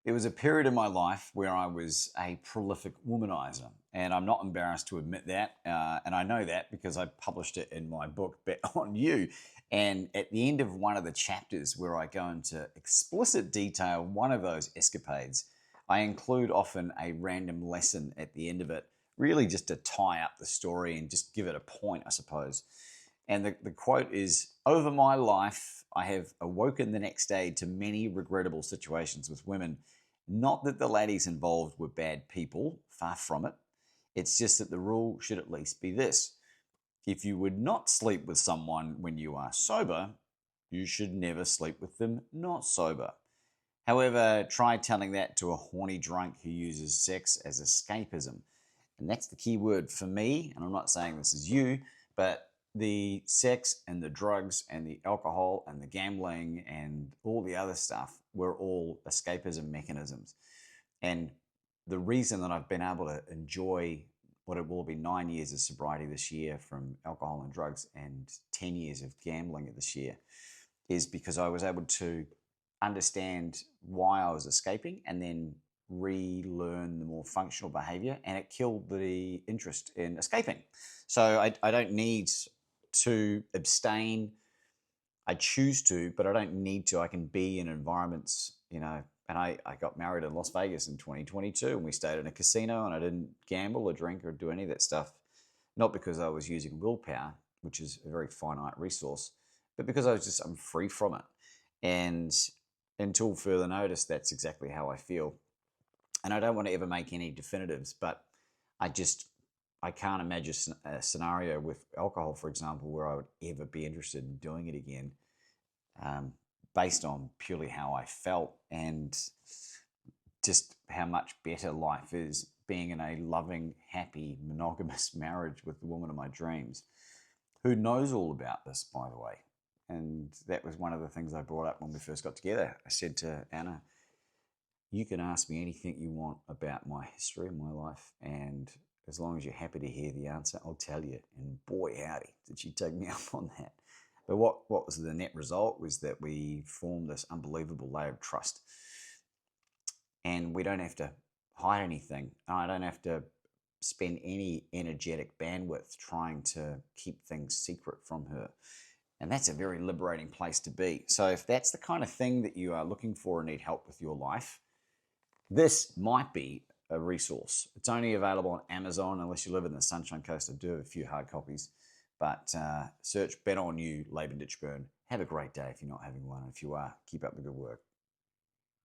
There was a period in my life where I was a prolific womanizer, and I'm not embarrassed to admit that. And I know that because I published it in my book, Bet on You. And at the end of one of the chapters, where I go into explicit detail one of those escapades, I include often a random lesson at the end of it, really just to tie up the story and just give it a point, I suppose. And the quote is: "Over my life, I have awoken the next day to many regrettable situations with women. Not that the laddies involved were bad people, far from it. It's just that the rule should at least be this: if you would not sleep with someone when you are sober, you should never sleep with them not sober. However, try telling that to a horny drunk who uses sex as escapism." And that's the key word for me. And I'm not saying this is you, but the sex and the drugs and the alcohol and the gambling and all the other stuff were all escapism mechanisms. And the reason that I've been able to enjoy what it will be 9 years of sobriety this year from alcohol and drugs and 10 years of gambling this year is because I was able to understand why I was escaping and then relearn the more functional behavior, and it killed the interest in escaping. So I don't need to abstain. I choose to, but I don't need to. I can be in environments, and I got married in Las Vegas in 2022, and we stayed in a casino, and I didn't gamble or drink or do any of that stuff, not because I was using willpower, which is a very finite resource, but because I'm free from it. And until further notice, that's exactly how I feel. And I don't want to ever make any definitives, but I just I can't imagine a scenario with alcohol, for example, where I would ever be interested in doing it again, um, based on purely how I felt and just how much better life is being in a loving, happy, monogamous marriage with the woman of my dreams, who knows all about this, by the way. And that was one of the things I brought up when we first got together. I said to Anna, "You can ask me anything you want about my history and my life, and as long as you're happy to hear the answer, I'll tell you." And boy, howdy, did she take me up on that. But what was the net result was that we formed this unbelievable layer of trust. And we don't have to hide anything. I don't have to spend any energetic bandwidth trying to keep things secret from her. And that's a very liberating place to be. So if that's the kind of thing that you are looking for and need help with your life, this might be a resource. It's only available on Amazon unless you live in the Sunshine Coast. I do have a few hard copies, but search Bet on You, Laban Ditchburn. Have a great day if you're not having one. If you are, keep up the good work.